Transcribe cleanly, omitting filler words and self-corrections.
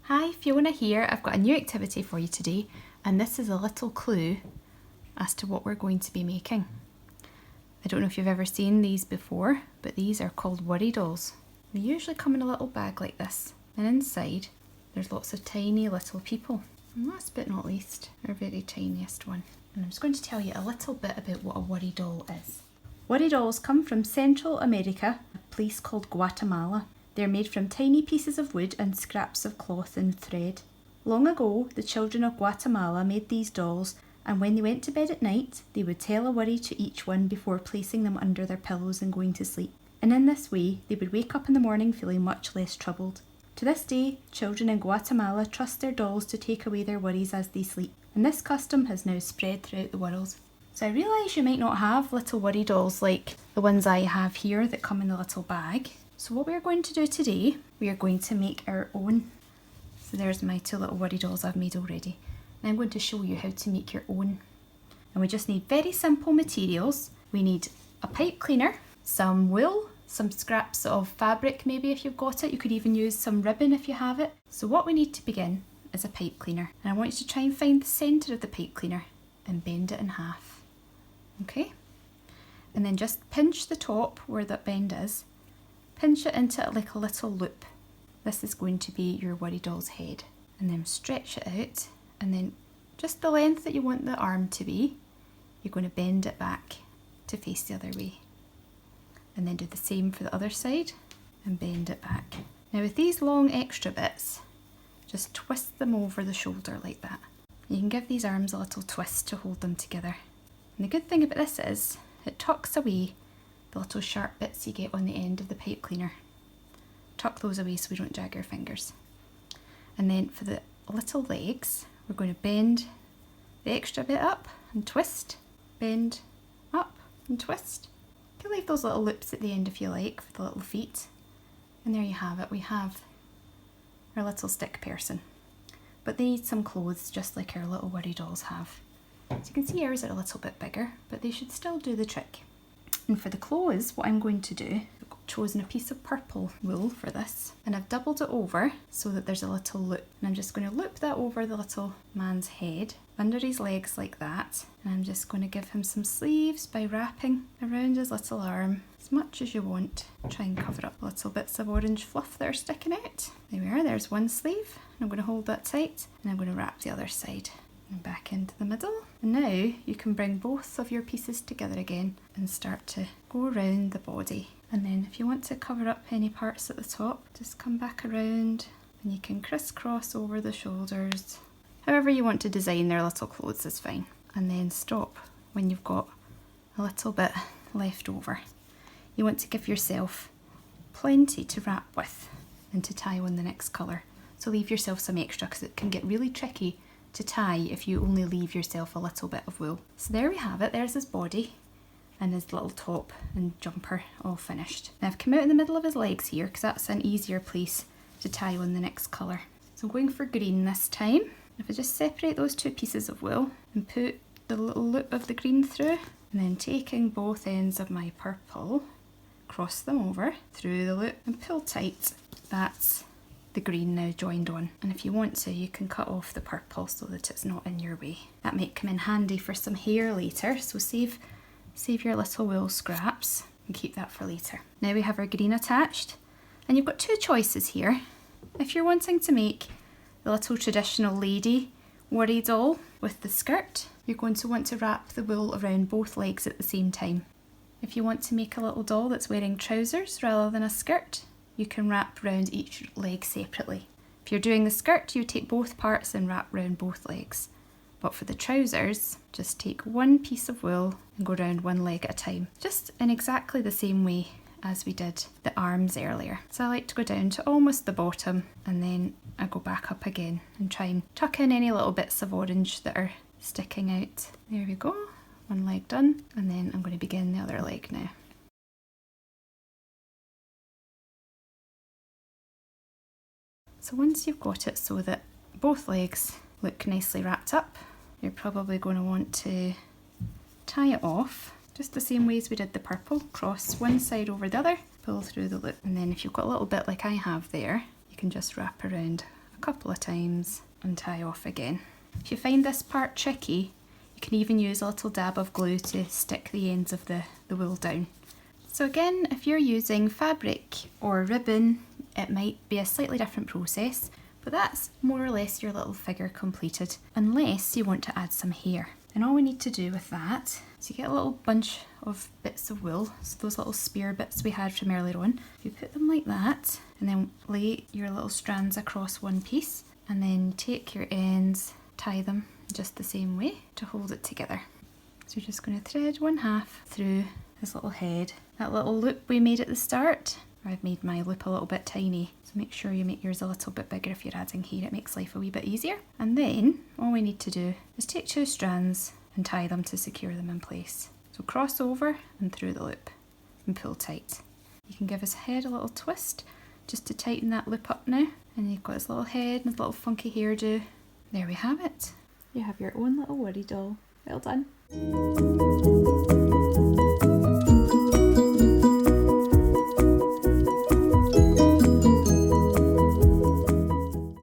Hi, Fiona here. I've got a new activity for you today, and this is a little clue as to what we're going to be making. I don't know if you've ever seen these before, but these are called worry dolls. They usually come in a little bag like this, and inside there's lots of tiny little people. And last but not least, our very tiniest one. And I'm just going to tell you a little bit about what a worry doll is. Worry dolls come from Central America, a place called Guatemala. They're made from tiny pieces of wood and scraps of cloth and thread. Long ago, the children of Guatemala made these dolls, and when they went to bed at night, they would tell a worry to each one before placing them under their pillows and going to sleep. And in this way, they would wake up in the morning feeling much less troubled. To this day, children in Guatemala trust their dolls to take away their worries as they sleep, and this custom has now spread throughout the world. So I realise you might not have little worry dolls like the ones I have here that come in a little bag. So what we're going to do today, we are going to make our own. So there's my two little worry dolls I've made already. And I'm going to show you how to make your own. And we just need very simple materials. We need a pipe cleaner, some wool, some scraps of fabric maybe if you've got it. You could even use some ribbon if you have it. So what we need to begin is a pipe cleaner. And I want you to try and find the centre of the pipe cleaner and bend it in half. Okay? And then just pinch the top where that bend is. Pinch it into it like a little loop. This is going to be your worry doll's head. And then stretch it out, and then just the length that you want the arm to be, you're going to bend it back to face the other way. And then do the same for the other side and bend it back. Now with these long extra bits, just twist them over the shoulder like that. You can give these arms a little twist to hold them together. And the good thing about this is it tucks away the little sharp bits you get on the end of the pipe cleaner. Tuck those away so we don't jag our fingers. And then for the little legs, we're going to bend the extra bit up and twist, bend up and twist. You can leave those little loops at the end if you like for the little feet. And there you have it, we have our little stick person. But they need some clothes just like our little worry dolls have. So you can see ours are a little bit bigger, but they should still do the trick. And for the clothes, what I'm going to do, I've chosen a piece of purple wool for this, and I've doubled it over so that there's a little loop. And I'm just going to loop that over the little man's head, under his legs like that. And I'm just going to give him some sleeves by wrapping around his little arm as much as you want. Try and cover up little bits of orange fluff that are sticking out. There we are, there's one sleeve. I'm going to hold that tight, and I'm going to wrap the other side. And back into the middle. And now you can bring both of your pieces together again and start to go around the body. And then if you want to cover up any parts at the top, just come back around and you can crisscross over the shoulders. However you want to design their little clothes is fine. And then stop when you've got a little bit left over. You want to give yourself plenty to wrap with and to tie on the next colour. So leave yourself some extra because it can get really tricky to tie if you only leave yourself a little bit of wool. So there we have it, there's his body and his little top and jumper all finished. Now I've come out in the middle of his legs here because that's an easier place to tie on the next colour. So I'm going for green this time. If I just separate those two pieces of wool and put the little loop of the green through, and then taking both ends of my purple, cross them over through the loop and pull tight. That's the green now joined on. And if you want to, you can cut off the purple so that it's not in your way. That might come in handy for some hair later, so save your little wool scraps and keep that for later. Now we have our green attached, and you've got two choices here. If you're wanting to make the little traditional lady worry doll with the skirt, you're going to want to wrap the wool around both legs at the same time. If you want to make a little doll that's wearing trousers rather than a skirt, you can wrap round each leg separately. If you're doing the skirt, you take both parts and wrap round both legs. But for the trousers, just take one piece of wool and go round one leg at a time, just in exactly the same way as we did the arms earlier. So I like to go down to almost the bottom, and then I go back up again and try and tuck in any little bits of orange that are sticking out. There we go, one leg done, and then I'm going to begin the other leg now. So once you've got it so that both legs look nicely wrapped up, you're probably going to want to tie it off just the same way as we did the purple. Cross one side over the other, pull through the loop, and then if you've got a little bit like I have there, you can just wrap around a couple of times and tie off again. If you find this part tricky, you can even use a little dab of glue to stick the ends of the wool down. So again, if you're using fabric or ribbon, it might be a slightly different process, but that's more or less your little figure completed, unless you want to add some hair. And all we need to do with that is you get a little bunch of bits of wool, so those little spear bits we had from earlier on, you put them like that, and then lay your little strands across one piece, and then you take your ends, tie them just the same way to hold it together. So you're just going to thread one half through this little head. That little loop we made at the start, I've made my loop a little bit tiny, so make sure you make yours a little bit bigger if you're adding hair, it makes life a wee bit easier. And then all we need to do is take 2 strands and tie them to secure them in place. So cross over and through the loop and pull tight. You can give his head a little twist just to tighten that loop up now, and you've got his little head and his little funky hairdo. There we have it. You have your own little worry doll. Well done.